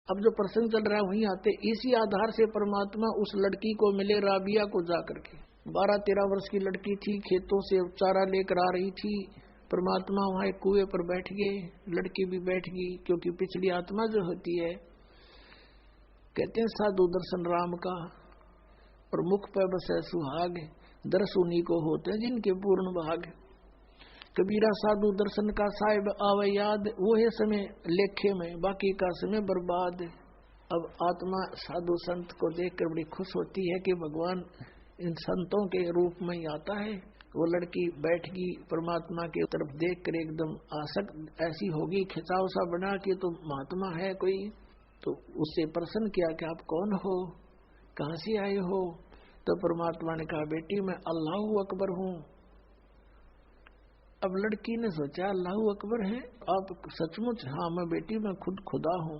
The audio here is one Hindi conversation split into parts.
अब जो प्रसंग चल रहा है वहीं आते, इसी आधार से परमात्मा उस लड़की को मिले राबिया को जाकर के। 12-13 वर्ष की लड़की थी, खेतों से चारा लेकर आ रही थी। परमात्मा वहां एक कुएं पर बैठ गए, लड़की भी बैठ गई, क्योंकि पिछली आत्मा जो होती है, कहते हैं साधु दर्शन राम का और मुख पर बसे सुहाग, दर्श उन्हीं को होते हैं जिनके पूर्ण भाग। कबीरा साधु दर्शन का साहिब आवे याद, वो है समय लेखे में, बाकी का समय बर्बाद। अब आत्मा साधु संत को देखकर बड़ी खुश होती है कि भगवान इन संतों के रूप में ही आता है। वो लड़की बैठ गई, परमात्मा की तरफ देखकर एकदम आसक्त ऐसी होगी, खिंचाव सा बना कि तो महात्मा है कोई। तो उससे प्रश्न किया कि आप कौन हो, कहां से आए हो? तो परमात्मा ने कहा, बेटी मैं अल्लाह अकबर हूं। अब लड़की ने सोचा अल्लाह अकबर है, आप सचमुच? हाँ मैं बेटी, मैं खुद खुदा हूं।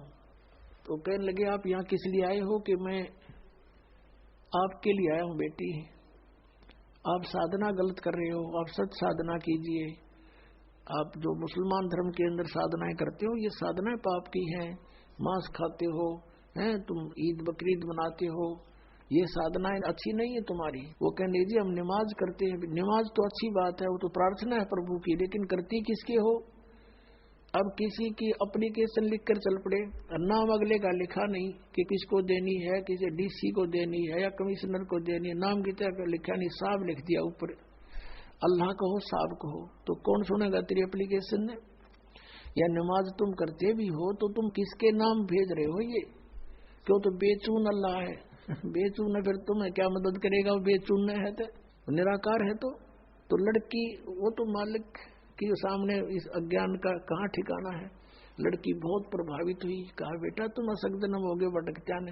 तो कहने लगे आप यहाँ किस लिए आए हो? कि मैं आपके लिए आया हूं बेटी, आप साधना गलत कर रहे हो, आप सच साधना कीजिए। आप जो मुसलमान धर्म के अंदर साधनाएं करते हो, ये साधनाएं पाप की हैं। मांस खाते हो, हैं तुम, ईद बकरीद मनाते हो, ये साधनाएं अच्छी नहीं है तुम्हारी। वो कहने जी हम नमाज करते हैं। नमाज तो अच्छी बात है, वो तो प्रार्थना है प्रभु की, लेकिन करती किसके हो? अब किसी की एप्लीकेशन लिखकर चल पड़े, नाम अगले का लिखा नहीं कि किसको देनी है, किसी डीसी को देनी है या कमिश्नर को देनी है, नाम कितना लिखा नहीं, साहब लिख दिया ऊपर, अल्लाह कहो साहब कहो। तो कौन सुनेगा तेरी एप्लीकेशन ने? या नमाज तुम करते भी हो तो तुम किसके नाम भेज रहे हो? ये क्यों? तो बेचून अल्लाह है, बेचून है, फिर तुम्हें क्या मदद करेगा? वो बेचून है तो निराकार है। तो लड़की वो तो मालिक के सामने इस अज्ञान का कहाँ ठिकाना है। लड़की बहुत प्रभावित हुई, कहा बेटा तुम असक जन्म हो गए भटकत्या ने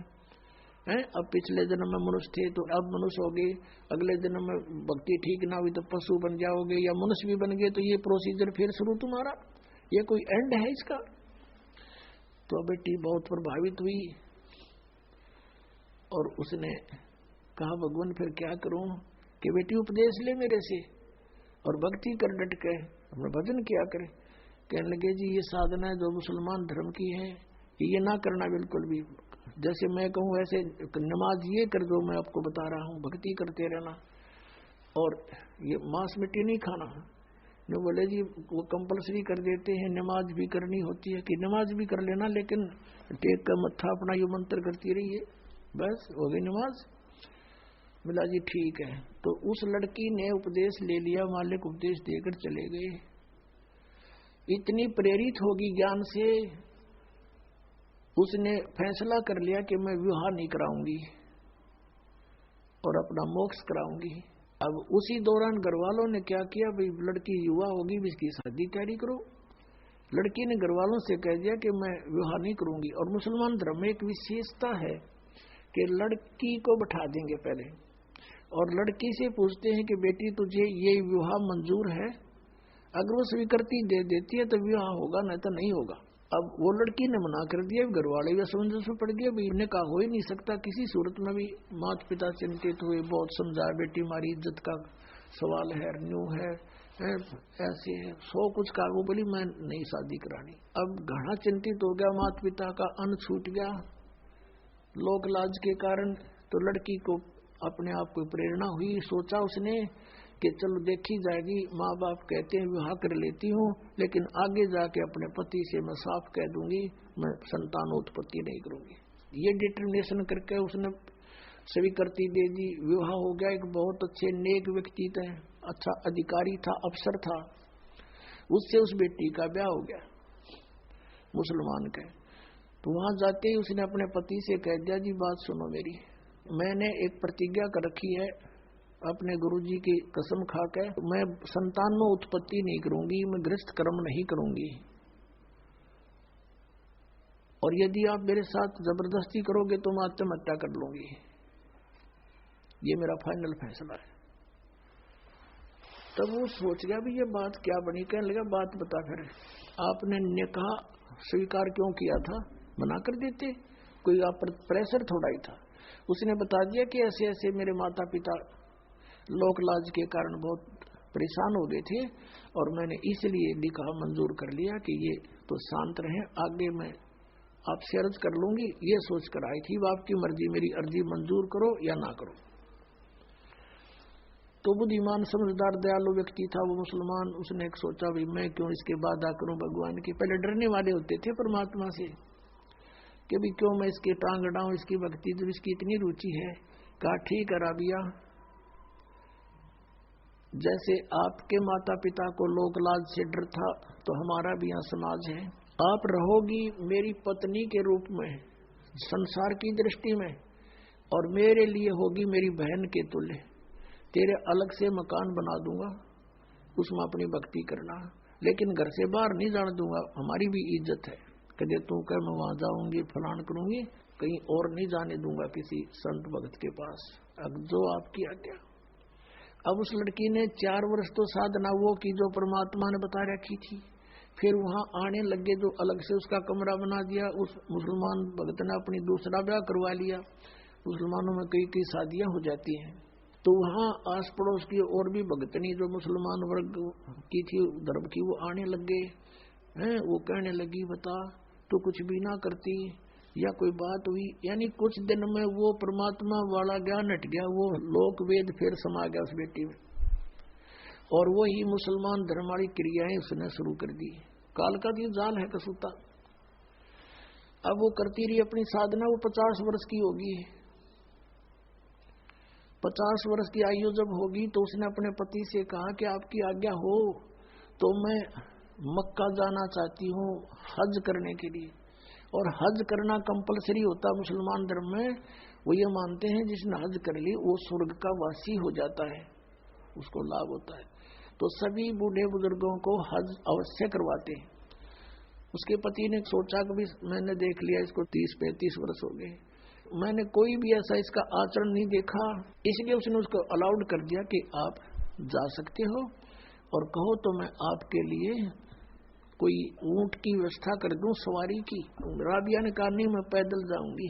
हैं, अब पिछले जन्म में मनुष्य थे तो अब मनुष्य हो गए, अगले जन्म में भक्ति ठीक ना हुई तो पशु बन जाओगे, या मनुष्य भी बन गए तो ये प्रोसीजर फिर शुरू तुम्हारा, ये कोई एंड है इसका? तो बेटी बहुत प्रभावित हुई और उसने कहा भगवान फिर क्या करूं? कि बेटी उपदेश ले मेरे से और भक्ति कर डट के, अपना भजन किया करे। कहने लगे जी ये साधना है जो मुसलमान धर्म की है, ये ना करना बिल्कुल भी। जैसे मैं कहूँ वैसे नमाज ये कर दो, मैं आपको बता रहा हूँ, भक्ति करते रहना और ये मांस मिट्टी नहीं खाना। जो बोले जी वो कंपलसरी कर देते हैं, नमाज भी करनी होती है कि नमाज भी कर लेना, लेकिन टेक का मत्था अपना यू मंत्र करती रहिए, बस हो गई नमाज। बोला जी ठीक है। तो उस लड़की ने उपदेश ले लिया, मालिक उपदेश देकर चले गए। इतनी प्रेरित होगी ज्ञान से, उसने फैसला कर लिया कि मैं विवाह नहीं कराऊंगी और अपना मोक्ष कराऊंगी। अब उसी दौरान घर वालों ने क्या किया, भाई लड़की युवा होगी भी इसकी शादी तैयारी करो। लड़की ने घर वालों से कह दिया कि मैं विवाह नहीं करूंगी। और मुसलमान धर्म में एक विशेषता है कि लड़की को बैठा देंगे पहले और लड़की से पूछते हैं कि बेटी तुझे ये विवाह मंजूर है? अगर वो स्वीकृति दे देती है तो विवाह होगा, नहीं तो नहीं होगा। अब वो लड़की ने मना कर दिया, घर वाले भी असमंजस में पड़ गए, भाई इन्हें कहा हो ही नहीं सकता किसी सूरत में भी। माता पिता चिंतित हुए, बहुत समझाया, बेटी हमारी इज्जत का सवाल है, न्यू है, ऐसे है, सौ कुछ कहा। वो बोली मैं नहीं शादी करानी। अब घना चिंतित हो गया, माता पिता का अन्न छूट गया लोक लाज के कारण। तो लड़की को अपने आप को प्रेरणा हुई, सोचा उसने कि चलो देखी जाएगी, माँ बाप कहते हैं विवाह कर लेती हूँ, लेकिन आगे जाके अपने पति से मैं साफ कह दूंगी मैं संतान उत्पत्ति नहीं करूंगी। ये डिटर्मिनेशन करके उसने स्वीकृति दे दी। विवाह हो गया। एक बहुत अच्छे नेक व्यक्ति थे, अच्छा अधिकारी था, अफसर था, उससे उस बेटी का ब्याह हो गया मुसलमान के। तो वहां जाते ही उसने अपने पति से कह दिया जी बात सुनो मेरी, मैंने एक प्रतिज्ञा कर रखी है अपने गुरुजी की कसम खा के, मैं संतान में उत्पत्ति नहीं करूंगी, मैं गृहस्थ कर्म नहीं करूंगी, और यदि आप मेरे साथ जबरदस्ती करोगे तो मैं आत्महत्या कर लूंगी। ये मेरा फाइनल फैसला है। तब वो सोच गया भी ये बात क्या बनी। कहने लगा बात बता, फिर आपने निकाह स्वीकार क्यों किया था? मना कर देते, कोई आप पर प्रेशर थोड़ा ही था। उसने बता दिया कि ऐसे ऐसे मेरे माता पिता लोक लाज के कारण बहुत परेशान हो गए थे और मैंने इसलिए निकाह मंजूर कर लिया कि ये तो शांत रहे, आगे मैं आपसे अर्ज कर लूंगी, ये सोच कर आई थी। आपकी मर्जी, मेरी अर्जी मंजूर करो या ना करो। तो बुद्धिमान समझदार दयालु व्यक्ति था वो मुसलमान। उसने एक सोचा, भाई मैं क्यों इसके वादा करूं भगवान के। पहले डरने वाले होते थे परमात्मा से कि भी क्यों मैं इसके टांग अड़ाऊं, इसकी भक्ति जब इसकी इतनी रुचि है। कहा ठीक है राबिया, जैसे आपके माता पिता को लोक लाज से डर था तो हमारा भी यहाँ समाज है। आप रहोगी मेरी पत्नी के रूप में संसार की दृष्टि में, और मेरे लिए होगी मेरी बहन के तुल्य। तेरे अलग से मकान बना दूंगा, उसमें अपनी भक्ति करना, लेकिन घर से बाहर नहीं जाने दूंगा। हमारी भी इज्जत है। कदे तू कह मैं वहां जाऊंगी फलान करूंगी, कहीं और नहीं जाने दूंगा किसी संत भक्त के पास। अब जो आपकी आज्ञा। अब उस लड़की ने 4 वर्ष तो साधना वो की जो परमात्मा ने बता रखी थी। फिर वहां आने लगे, जो अलग से उसका कमरा बना दिया। उस मुसलमान भक्त ने अपनी दूसरा ब्याह करवा लिया। मुसलमानों में कई कई शादियां हो जाती हैं। तो वहां आस पड़ोस की और भी भगतनी जो मुसलमान वर्ग की थी धर्म की, वो आने लग गए हैं। वो कहने लगी, बता तो कुछ भी ना करती या कोई बात हुई। यानी कुछ दिन में वो परमात्मा वाला ज्ञान हट गया, वो लोक वेद फिर समा गया उस बेटी में, और वो ही मुसलमान धर्म वाली क्रियाएं उसने शुरू कर दी। काल का भी जाल है कसूता। अब वो करती रही अपनी साधना। वो 50 वर्ष की होगी। 50 वर्ष की आयु जब होगी तो उसने अपने पति से कहा कि आपकी आज्ञा हो तो मैं मक्का जाना चाहती हूँ हज करने के लिए। और हज करना कंपलसरी होता मुसलमान धर्म में। वो ये मानते हैं जिसने हज कर ली वो स्वर्ग का वासी हो जाता है, उसको लाभ होता है। तो सभी बूढ़े बुजुर्गों को हज अवश्य करवाते हैं। उसके पति ने सोचा कि भी मैंने देख लिया इसको 30-35 वर्ष हो गए, मैंने कोई भी ऐसा इसका आचरण नहीं देखा, इसलिए उसने उसको अलाउड कर दिया कि आप जा सकते हो और कहो तो मैं आपके लिए कोई ऊंट की व्यवस्था कर दूं सवारी की। राबिया ने कहा नहीं, मैं पैदल जाऊंगी।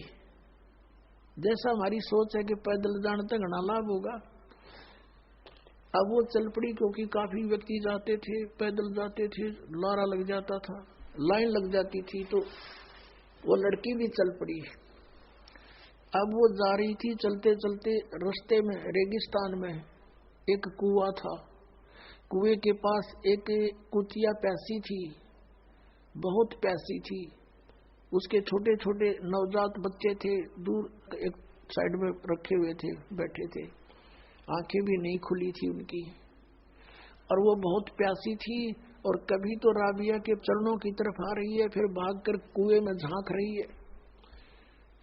जैसा हमारी सोच है कि पैदल जाने तक घना लाभ होगा। अब वो चल पड़ी, क्योंकि काफी व्यक्ति जाते थे, पैदल जाते थे, लारा लग जाता था, लाइन लग जाती थी, तो वो लड़की भी चल पड़ी। अब वो जा रही थी, चलते चलते रास्ते में रेगिस्तान में एक कुआं था। कुएं के पास एक कुतिया प्यासी थी, बहुत प्यासी थी। उसके छोटे छोटे नवजात बच्चे थे, दूर एक साइड में रखे हुए थे, बैठे थे, आंखें भी नहीं खुली थी उनकी, और वो बहुत प्यासी थी। और कभी तो राबिया के चरणों की तरफ आ रही है, फिर भागकर कुएं में झांक रही है।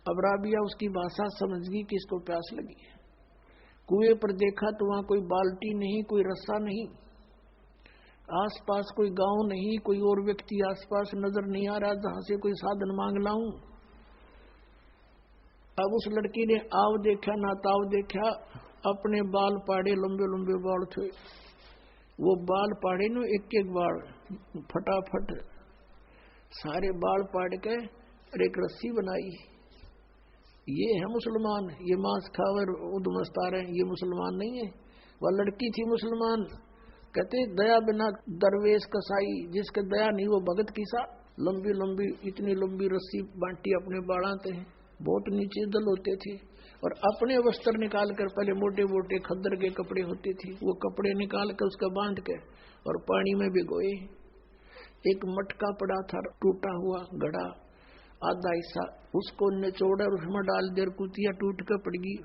अब राबिया उसकी भाषा समझ गई कि इसको प्यास लगी है। कुएं पर देखा तो वहां कोई बाल्टी नहीं, कोई रस्सा नहीं, आसपास कोई गांव नहीं, कोई और व्यक्ति आसपास नजर नहीं आ रहा जहां से कोई साधन मांग लाऊं। अब उस लड़की ने आव देखा ना ताव देखा, अपने बाल पाड़े, लंबे लंबे बाल थे, वो बाल पाड़े न एक एक बाल फटाफट सारे बाल पाड़ के और एक रस्सी बनाई। ये है मुसलमान, ये मांस खावर उदमस्ता रहे, ये मुसलमान नहीं है। वह लड़की थी मुसलमान। कहते दया बिना दरवेश कसाई, जिसके दया नहीं वो भगत किसा। लंबी लंबी इतनी लंबी रस्सी बांटी अपने बाड़ाते हैं, बहुत नीचे दल होते थे, और अपने वस्त्र निकाल कर, पहले मोटे मोटे खद्दर के कपड़े होते थे, वो कपड़े निकाल कर उसका बांध के और पानी में भिगोए। एक मटका पड़ा था टूटा हुआ घड़ा, आधा हिस्सा उसको निचोड़ा और उसमें डाल दे, कुतिया टूट कर पड़ गई,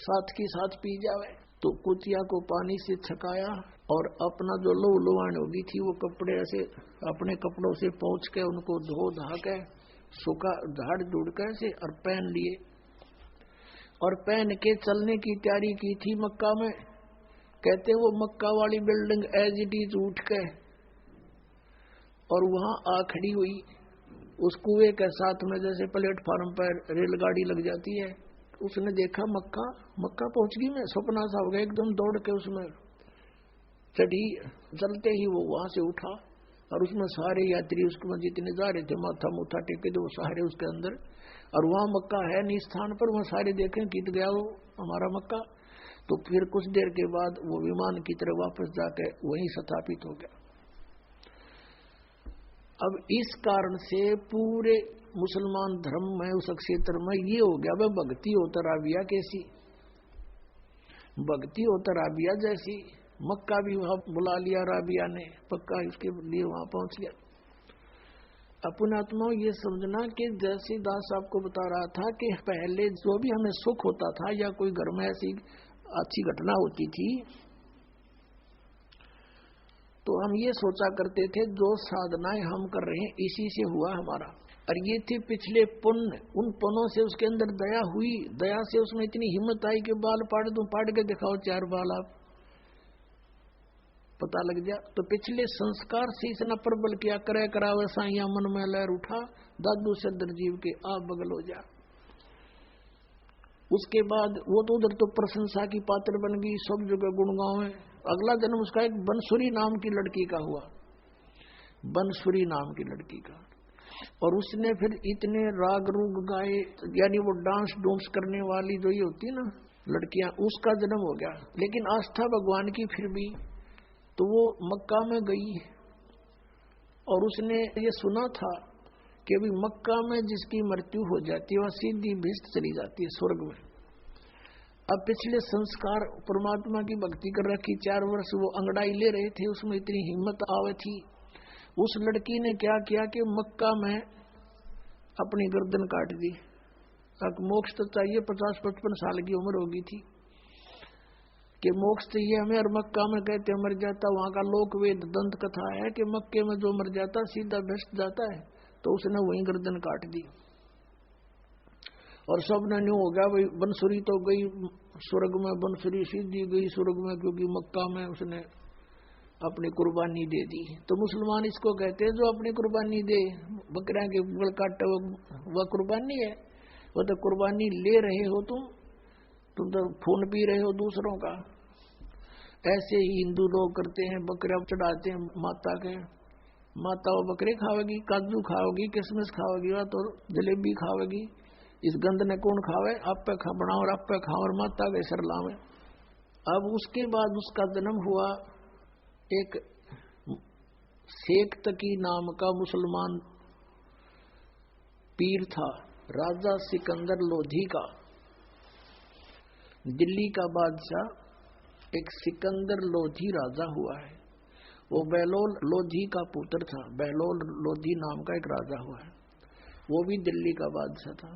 साथ की साथ पी जावे। तो कुतिया को पानी से छकाया और अपना जो लहू लुहान होगी थी वो कपड़े ऐसे अपने कपड़ों से पोंछ के उनको धो धा के सूखा झाड़ झूड़ के से और पहन लिए, और पहन के चलने की तैयारी की थी मक्का में। कहते वो मक्का वाली बिल्डिंग एज इट इज उठ के और वहां आ खड़ी हुई उस कुएं के साथ में, जैसे प्लेटफार्म पर रेलगाड़ी लग जाती है। उसने देखा मक्का, मक्का पहुंच गई, मैं सपना सा हो गया, एकदम दौड़ के उसमें चढ़ी। चलते ही वो वहां से उठा और उसमें सारे यात्री उसमें जितने जा रहे थे माथा मुथा टेके थे वो सारे उसके अंदर, और वहां मक्का है नहीं स्थान पर, वहां सारे देखें कित गया वो हमारा मक्का। तो फिर कुछ देर के बाद वो विमान की तरह वापस जाके वहीं स्थापित हो गया। अब इस कारण से पूरे मुसलमान धर्म में उस क्षेत्र में ये हो गया, वह भक्ति होता राबिया कैसी, भक्ति होता राबिया जैसी। मक्का भी वहां बुला लिया राबिया ने, पक्का इसके लिए वहां पहुंच गया। अपने आत्मा ये समझना कि जैसे दास आपको बता रहा था कि पहले जो भी हमें सुख होता था या कोई घर में ऐसी अच्छी घटना होती थी तो हम ये सोचा करते थे जो साधनाएं हम कर रहे हैं इसी से हुआ हमारा। और ये थे पिछले पुण्य, उन पुण्यों से उसके अंदर दया हुई, दया से उसमें इतनी हिम्मत आई कि बाल पाड़ दूं, पाड़ के दिखाओ 4 बाल, आप पता लग जा। तो पिछले संस्कार से इसने प्रबल किया, करे करा वैसा यहाँ मन में लहर उठा, दादू सदर जीव के आप बगल हो जा। उसके बाद वो तो उधर तो प्रशंसा की पात्र बन गई, सब जगह गुणगांव है। अगला जन्म उसका एक बनसुरी नाम की लड़की का हुआ, बनसुरी नाम की लड़की का। और उसने फिर इतने राग रूग गाए, यानी वो डांस डोंस करने वाली जो ये होती है ना लड़कियां, उसका जन्म हो गया। लेकिन आस्था भगवान की फिर भी, तो वो मक्का में गई और उसने ये सुना था कि अभी मक्का में जिसकी मृत्यु हो जाती है वह सीधी भिष्ट चली जाती है स्वर्ग में। अब पिछले संस्कार परमात्मा की भक्ति कर रखी, 4 वर्ष वो अंगड़ाई ले रहे थे, उसमें इतनी हिम्मत आवे थी। उस लड़की ने क्या किया कि मक्का में अपनी गर्दन काट दी। अब मोक्ष तो चाहिए, 50-55 साल की उम्र होगी थी कि मोक्ष चाहिए हमें, और मक्का में कहते मर जाता, वहां का लोक वेद दंत कथा है कि मक्के में जो मर जाता सीधा भ्रष्ट जाता है। तो उसने वही गर्दन काट दी और सब ने न्यू हो गया, भाई बनसुरी तो गई स्वर्ग में, बनसुरी सीधी गई स्वर्ग में, क्योंकि मक्का में उसने अपनी कुर्बानी दे दी। तो मुसलमान इसको कहते हैं जो अपनी कुर्बानी दे, बकरियां के गल काटे वह कुर्बानी है। वो तो कुर्बानी ले रहे हो तुम तो खून पी रहे हो दूसरों का। ऐसे ही हिंदू लोग करते हैं, बकरियां चढ़ाते हैं माता के, माता वो बकरे खावेगी, काजू खाओगी, किशमिश खाओगी, तो जलेबी खाओगी। इस गंद ने कौन खावे, आप पे खा बनाओ और आप पे खाओ और माता के सर लावे। अब उसके बाद उसका जन्म हुआ एक शेख तकी नाम का मुसलमान पीर था, राजा सिकंदर लोधी का, दिल्ली का बादशाह एक सिकंदर लोधी राजा हुआ है। वो बहलोल लोधी का पुत्र था, बहलोल लोधी नाम का एक राजा हुआ है, वो भी दिल्ली का बादशाह था।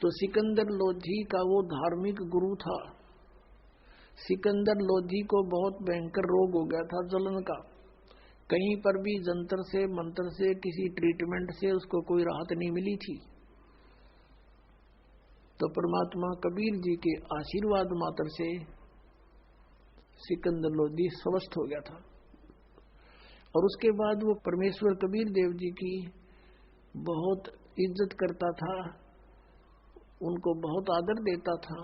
तो सिकंदर लोधी का वो धार्मिक गुरु था। सिकंदर लोधी को बहुत भयंकर रोग हो गया था जलन का, कहीं पर भी जंतर से मंत्र से किसी ट्रीटमेंट से उसको कोई राहत नहीं मिली थी। तो परमात्मा कबीर जी के आशीर्वाद मात्र से सिकंदर लोधी स्वस्थ हो गया था। और उसके बाद वो परमेश्वर कबीर देव जी की बहुत इज्जत करता था, उनको बहुत आदर देता था।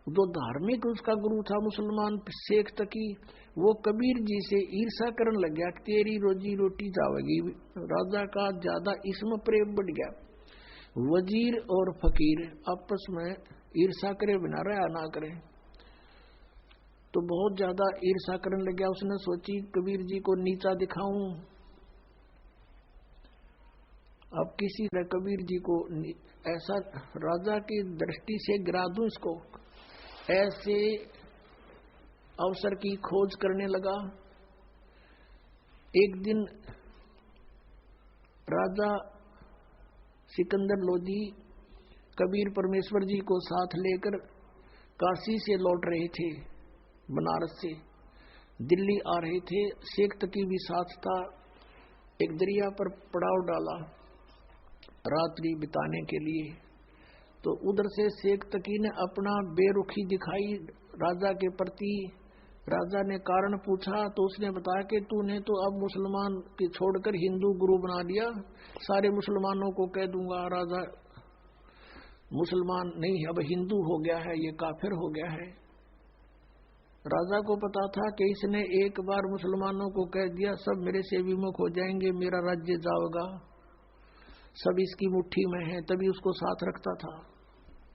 जो धार्मिक उसका गुरु था मुसलमान शेख तकी, वो कबीर जी से ईर्षा करने लग गया, तेरी रोजी रोटी जावेगी। राजा का ज्यादा इसमें प्रेम बढ़ गया, वजीर और फकीर आपस में ईर्षा करे बिना रहा ना करे, तो बहुत ज्यादा ईर्षा करने लग गया। उसने सोची कबीर जी को नीचा दिखाऊं, अब किसी तरह कबीर जी को ऐसा राजा की दृष्टि से गिरा दूं इसको, ऐसे अवसर की खोज करने लगा। एक दिन राजा सिकंदर लोधी कबीर परमेश्वर जी को साथ लेकर काशी से लौट रहे थे, बनारस से दिल्ली आ रहे थे। शेख तकी भी साथ था। एक दरिया पर पड़ाव डाला रात्रि बिताने के लिए। तो उधर से शेख तकी ने अपना बेरुखी दिखाई राजा के प्रति। राजा ने कारण पूछा तो उसने बताया कि तूने तो अब मुसलमान के छोड़कर हिंदू गुरु बना दिया, सारे मुसलमानों को कह दूंगा राजा मुसलमान नहीं अब हिंदू हो गया है, ये काफिर हो गया है। राजा को पता था कि इसने एक बार मुसलमानों को कह दिया सब मेरे से विमुख हो जाएंगे, मेरा राज्य जाएगा, सब इसकी मुट्ठी में है, तभी उसको साथ रखता था।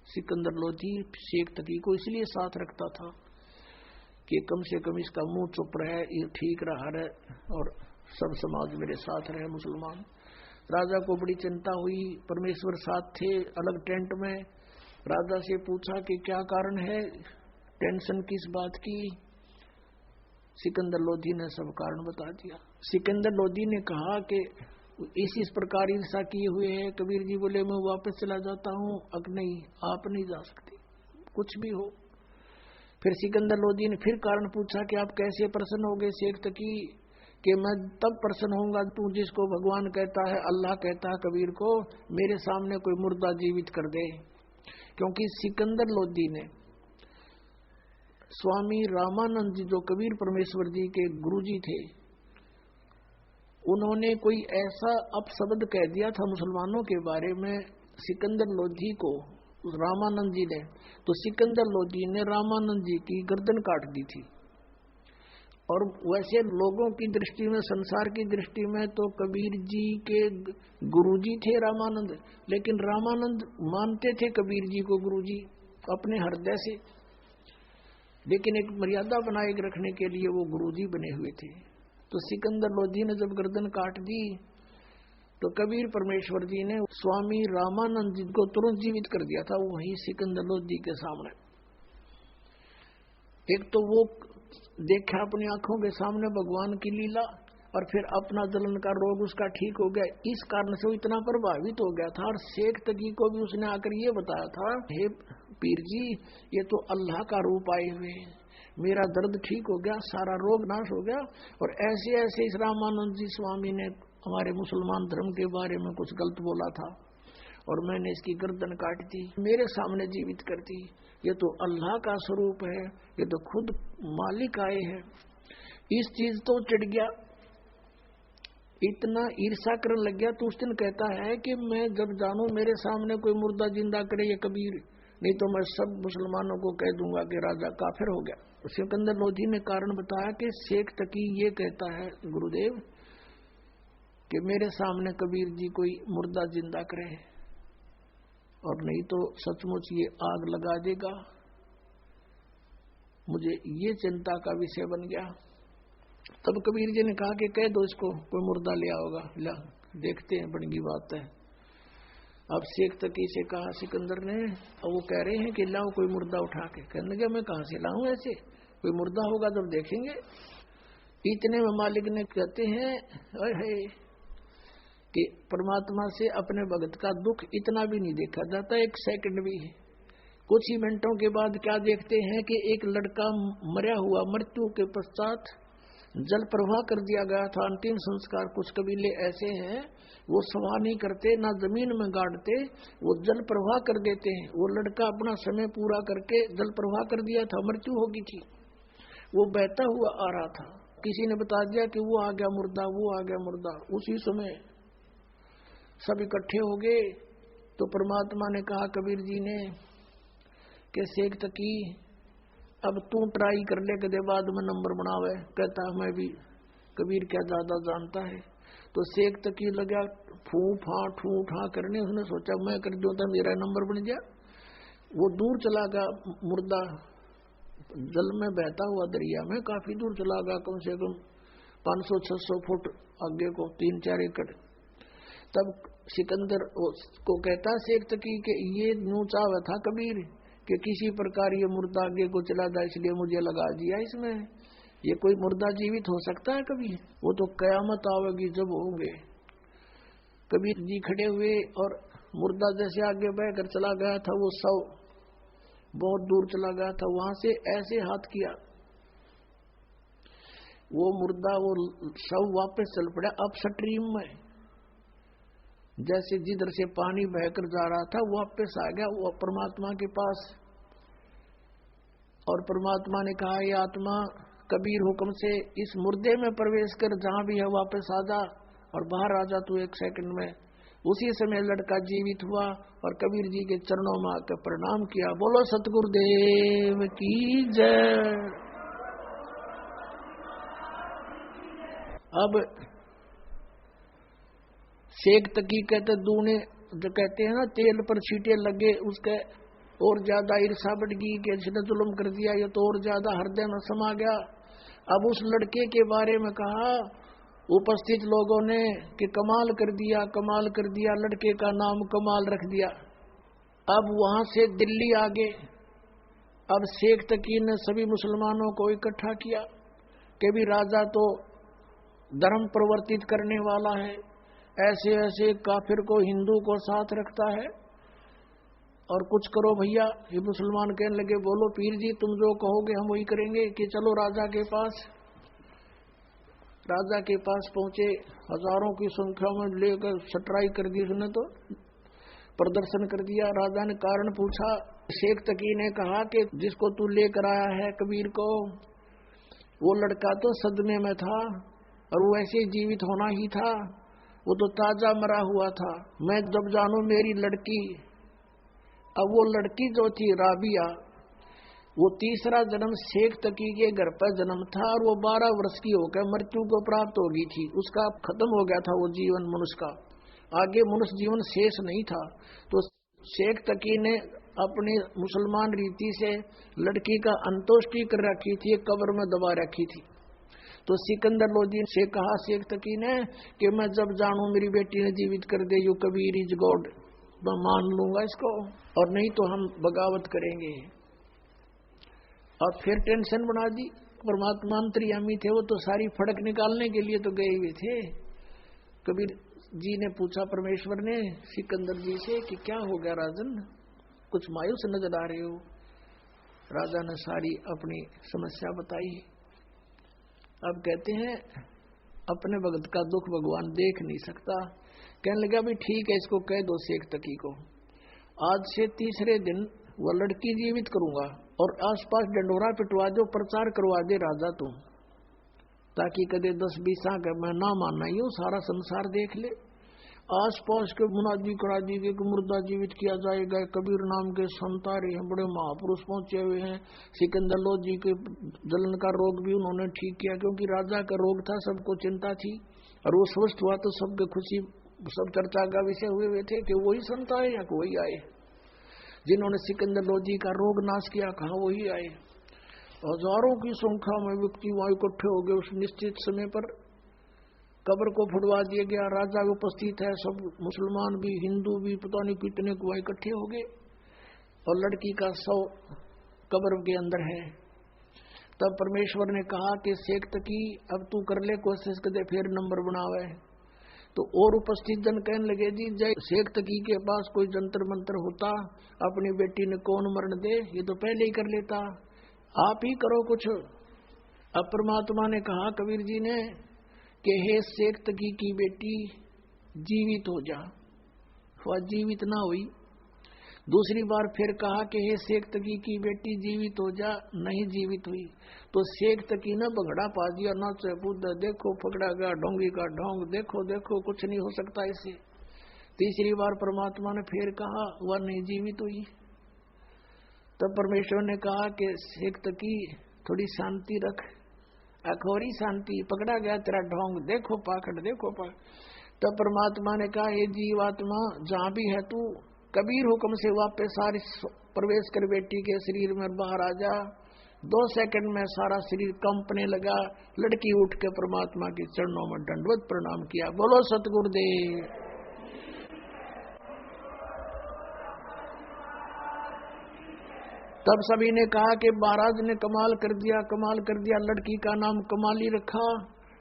सिकंदर लोधी शेख तकी को इसलिए साथ रखता था कि कम से कम इसका मुंह चुप रहे, ये ठीक रहा रहे और सब समाज मेरे साथ रहे मुसलमान। राजा को बड़ी चिंता हुई। परमेश्वर साथ थे, अलग टेंट में। राजा से पूछा कि क्या कारण है, टेंशन किस बात की। सिकंदर लोधी ने सब कारण बता दिया। सिकंदर लोधी ने कहा कि इस प्रकार ईर्षा किए हुए है। कबीर जी बोले मैं वापस चला जाता हूँ। अग नहीं, आप नहीं जा सकते, कुछ भी हो। फिर सिकंदर लोधी ने फिर कारण पूछा कि आप कैसे प्रसन्न हो गए शेख तकी, कि मैं तब प्रसन्न होऊंगा तू जिसको भगवान कहता है, अल्लाह कहता है कबीर को, मेरे सामने कोई मुर्दा जीवित कर दे। क्योंकि सिकंदर लोधी ने स्वामी रामानंद जी जो कबीर परमेश्वर जी के गुरुजी थे, उन्होंने कोई ऐसा अपशब्द कह दिया था मुसलमानों के बारे में सिकंदर लोधी को रामानंद जी ने, तो सिकंदर लोधी ने रामानंद जी की गर्दन काट दी थी। और वैसे लोगों की दृष्टि में, संसार की दृष्टि में तो कबीर जी के गुरुजी थे रामानंद, लेकिन रामानंद मानते थे कबीर जी को गुरुजी अपने हृदय से, लेकिन एक मर्यादा बनाए रखने के लिए वो गुरुजी बने हुए थे। तो सिकंदर लोधी ने जब गर्दन काट दी तो कबीर परमेश्वर जी ने स्वामी रामानंद जी को तुरंत जीवित कर दिया था वही सिकंदर लोधी के सामने। एक तो वो देखा अपनी आंखों के सामने भगवान की लीला, और फिर अपना जलन का रोग उसका ठीक हो गया। इस कारण से वो इतना प्रभावित हो गया था। और शेख तकी को भी उसने आकर ये बताया था, हे पीर जी, ये तो अल्लाह का रूप आए हुए, मेरा दर्द ठीक हो गया, सारा रोग नाश हो गया। और ऐसे ऐसे इस रामानंद जी स्वामी ने हमारे मुसलमान धर्म के बारे में कुछ गलत बोला था और मैंने इसकी गर्दन काट दी, मेरे सामने जीवित कर दी। ये तो अल्लाह का स्वरूप है, ये तो खुद मालिक आए हैं। इस चीज तो चढ़ गया, इतना ईर्षा करने लग गया। तो उस दिन कहता है कि मैं जब जानू मेरे सामने कोई मुर्दा जिंदा करे ये कबीर, नहीं तो मैं सब मुसलमानों को कह दूंगा कि राजा काफिर हो गया। सिकंदर लोधी ने कारण बताया कि शेख तकी ये कहता है गुरुदेव कि मेरे सामने कबीर जी कोई मुर्दा जिंदा करे, और नहीं तो सचमुच ये आग लगा देगा। मुझे ये चिंता का विषय बन गया। तब कबीर जी ने कहा कि कह दो इसको, कोई मुर्दा ले आओगा, ला देखते हैं, बड़ी बात है। अब शेख तकी से कहा सिकंदर ने, और वो कह रहे हैं कि लाओ कोई मुर्दा उठा के। कहने लगे मैं कहां से लाऊं, ऐसे कोई मुर्दा होगा जब देखेंगे। इतने में मालिक ने कहते हैं है कि परमात्मा से अपने भगत का दुख इतना भी नहीं देखा जाता, एक सेकंड भी। कुछ ही मिनटों के बाद क्या देखते हैं कि एक लड़का मरा हुआ, मृत्यु के पश्चात जल प्रवाह कर दिया गया था। अंतिम संस्कार कुछ कबीले ऐसे हैं वो सवाह नहीं करते, ना जमीन में गाड़ते, वो जल प्रवाह कर देते हैं। वो लड़का अपना समय पूरा करके जल प्रवाह कर दिया था, मृत्यु हो गई थी, वो बहता हुआ आ रहा था। किसी ने बता दिया कि वो आ गया मुर्दा, वो आ गया मुर्दा। उसी समय सब इकट्ठे हो गए। तो परमात्मा ने कहा कबीर जी ने कि शेख तकी अब तू ट्राई कर ले, कदे बाद में नंबर बनावे। कहता मैं भी कबीर क्या ज्यादा जानता है। तो शेख तकी लगा फू फा करने, उसने सोचा मैं कर दूं तो मेरा नंबर बन गया। वो दूर चला गया मुर्दा, जल में बहता हुआ दरिया में काफी दूर चला गया, कम से कम 500-600 फुट आगे को, 3-4 एकड़। तब सिकंदर को कहता शेख तकी कि ये न्यू चावा था कबीर कि किसी प्रकार ये मुर्दा आगे को चला जाए, इसलिए मुझे लगा दिया इसमें। ये कोई मुर्दा जीवित हो सकता है कभी? वो तो कयामत आवेगी जब होंगे। कबीर जी खड़े हुए और मुर्दा जैसे आगे बहकर चला गया था, वो शव बहुत दूर चला गया था, वहां से ऐसे हाथ किया, वो मुर्दा, वो शव वापस चल पड़ा अब स्ट्रीम में। जैसे जिधर से पानी बहकर जा रहा था वापस आ गया वो परमात्मा के पास। और परमात्मा ने कहा ये आत्मा कबीर हुक्म से इस मुर्दे में प्रवेश कर, जहां भी है वापस आ जा और बाहर आ जा तू 1 सेकंड में। उसी समय लड़का जीवित हुआ और कबीर जी के चरणों में आकर प्रणाम किया। बोलो सतगुरुदेव की जय। अब शेख तकी कहते दूने जो कहते हैं ना तेल पर छींटे लगे, उसके और ज्यादा ईर्षा बढ़ गई कि इसने जुल्म कर दिया, ये तो और ज्यादा हृदय में समा गया। अब उस लड़के के बारे में कहा उपस्थित लोगों ने कि कमाल कर दिया, कमाल कर दिया, लड़के का नाम कमाल रख दिया। अब वहां से दिल्ली आ गए। अब शेख तकी ने सभी मुसलमानों को इकट्ठा किया कि भी राजा तो धर्म परिवर्तित करने वाला है, ऐसे ऐसे काफिर को हिंदू को साथ रखता है, और कुछ करो भैया। ये मुसलमान कहने लगे, बोलो पीर जी, तुम जो कहोगे हम वही करेंगे, कि चलो राजा के पास। राजा के पास पहुंचे, हजारों की संख्या में लेकर सटराई कर दी उसने, तो प्रदर्शन कर दिया। राजा ने कारण पूछा। शेख तकी ने कहा कि जिसको तू लेकर आया है कबीर को, वो लड़का तो सदमे में था और वो ऐसे जीवित होना ही था, वो तो ताजा मरा हुआ था। मैं जब जानू मेरी लड़की, अब वो लड़की जो थी राबिया, वो तीसरा जन्म शेख तकी के घर पर जन्म था और वो 12 वर्ष की होकर मृत्यु को प्राप्त हो गई थी। उसका खत्म हो गया था वो जीवन मनुष्य का, आगे मनुष्य जीवन शेष नहीं था। तो शेख तकी ने अपनी मुसलमान रीति से लड़की का अंत्येष्टि कर रखी थी, कब्र में दबा रखी थी। तो सिकंदर लोधी से कहा शेख तकी ने कि मैं जब जानू मेरी बेटी ने जीवित कर दे, यू कबीर इज गॉड, मैं मान लूंगा इसको, और नहीं तो हम बगावत करेंगे। और फिर टेंशन बना दी। परमात्मा अंतर्यामी थे, वो तो सारी फड़क निकालने के लिए तो गए हुए थे। कबीर जी ने पूछा परमेश्वर ने सिकंदर जी से कि क्या हो गया राजन, कुछ मायूस नजर आ रहे हो। राजा ने सारी अपनी समस्या बताई। अब कहते हैं अपने भगत का दुख भगवान देख नहीं सकता। कहने लगा भी ठीक है, इसको कह दो शेख तकी को, आज से तीसरे दिन वो लड़की जीवित करूंगा और आसपास डंडोरा पिटवा दो, प्रचार करवा दे राजा तुम, ताकि कदे 10-20 आंख मैं ना मानना ही सारा संसार देख ले। आसपास के मुनादी करा दी गई कि मुर्दा जीवित किया जाएगा। कबीर नाम के संत आ रहे हैं, बड़े महापुरुष पहुंचे हुए हैं। सिकंदर लोधी के जलन का रोग भी उन्होंने ठीक किया, क्योंकि राजा का रोग था, सबको चिंता थी, और वो स्वस्थ हुआ तो सबके खुशी, सब चर्चा का विषय हुए थे कि वही संत आए या वही आए जिन्होंने सिकंदर लोधी का रोग नाश किया, कहा वही आए। हजारों की संख्या में व्यक्ति वहां इकट्ठे हो गए। उस निश्चित समय पर कब्र को फुड़वा दिया गया। राजा उपस्थित है, सब मुसलमान भी हिंदू भी पता नहीं कितने को वहां इकट्ठे हो गए, और लड़की का शव कब्र के अंदर है। तब परमेश्वर ने कहा कि शेख तकी अब तू कर ले कोशिश, कर दे फिर नंबर बनावे। तो और उपस्थित जन कहने लगे, जी जय शेख तकी के पास कोई जंतर मंत्र होता, अपनी बेटी ने कौन मरण दे, ये तो पहले ही कर लेता, आप ही करो कुछ। अब परमात्मा ने कहा कबीर जी ने कि हे शेख तकी की बेटी जीवित हो जा। वह जीवित ना हुई। दूसरी बार फिर कहा कि हे शेख तकी की बेटी जीवित हो जा, नहीं जीवित हुई। तो शेख तकी ने भंगड़ा पा दिया, नाचे कूद, देखो पकड़ा गया ढोंगी का ढोंग, देखो देखो कुछ नहीं हो सकता इससे। तीसरी बार परमात्मा ने फिर कहा, वह नहीं जीवित हुई। तब परमेश्वर ने कहा कि शेख तकी थोड़ी शांति रख, अखोरी शांति, पकड़ा गया तेरा ढोंग, देखो पाखड़, देखो पाखड़। तब परमात्मा ने कहा, हे जीवात्मा जहां भी है तू, कबीर हुक्म से वापस सारी प्रवेश कर बेटी के शरीर में बाहर आ जा। 2 सेकंड में सारा शरीर कंपने लगा। लड़की उठ के परमात्मा के चरणों में दंडवत प्रणाम किया। बोलो सतगुरुदेव। तब सभी ने कहा कि महाराज ने कमाल कर दिया, कमाल कर दिया। लड़की का नाम कमाली रखा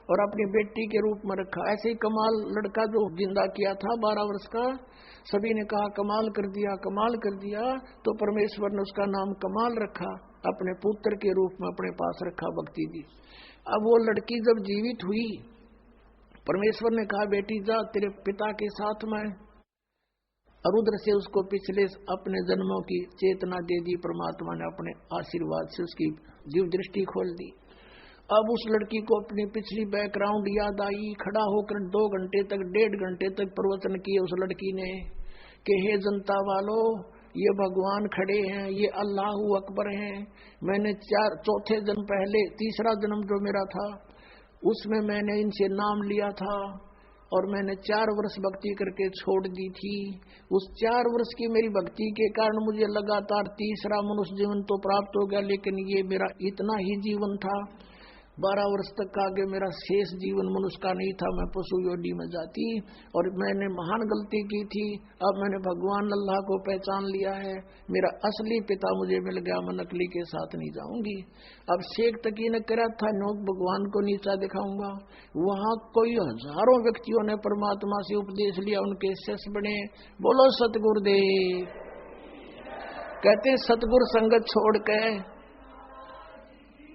और अपनी बेटी के रूप में रखा। ऐसे ही कमाल लड़का जो जिंदा किया था 12 वर्ष का, सभी ने कहा कमाल कर दिया, कमाल कर दिया। तो परमेश्वर ने उसका नाम कमाल रखा, अपने पुत्र के रूप में अपने पास रखा, भक्ति दी। अब वो लड़की जब जीवित हुई, परमेश्वर ने कहा बेटी जा तेरे पिता के साथ में, और उधर से उसको पिछले अपने जन्मों की चेतना दे दी। परमात्मा ने अपने आशीर्वाद से उसकी जीव दृष्टि खोल दी। अब उस लड़की को अपनी पिछली बैकग्राउंड याद आई। खड़ा होकर 2 घंटे तक, 1.5 घंटे तक प्रवचन किए उस लड़की ने कि हे जनता वालों, ये भगवान खड़े हैं, ये अल्लाह अकबर हैं। मैंने 4 जन्म पहले, तीसरा जन्म जो मेरा था उसमें मैंने इनसे नाम लिया था, और मैंने 4 वर्ष भक्ति करके छोड़ दी थी। उस 4 वर्ष की मेरी भक्ति के कारण मुझे लगातार तीसरा मनुष्य जीवन तो प्राप्त हो गया, लेकिन ये मेरा इतना ही जीवन था। 12 वर्ष तक का आगे मेरा शेष जीवन मनुष्य का नहीं था, मैं पशु योनि में जाती, और मैंने महान गलती की थी। अब मैंने भगवान अल्लाह को पहचान लिया है, मेरा असली पिता मुझे मिल गया, मैं नकली के साथ नहीं जाऊंगी। अब शेख तकी ने करा था नोक भगवान को नीचा दिखाऊंगा। वहां कोई हजारों व्यक्तियों ने परमात्मा से उपदेश लिया, उनके शिष्य बने। बोलो सतगुरुदेव। कहते सतगुरु संगत छोड़ के,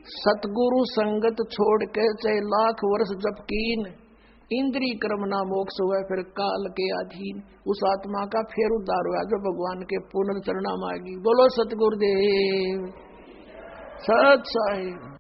सतगुरु संगत छोड़ के चाहे लाख वर्ष जप कीन, इंद्री कर्म ना मोक्ष हुआ फिर काल के अधीन। उस आत्मा का फिर उद्धार हुआ जो भगवान के पुनर्चरणा मांगी। बोलो सतगुरुदेव सत साहिब।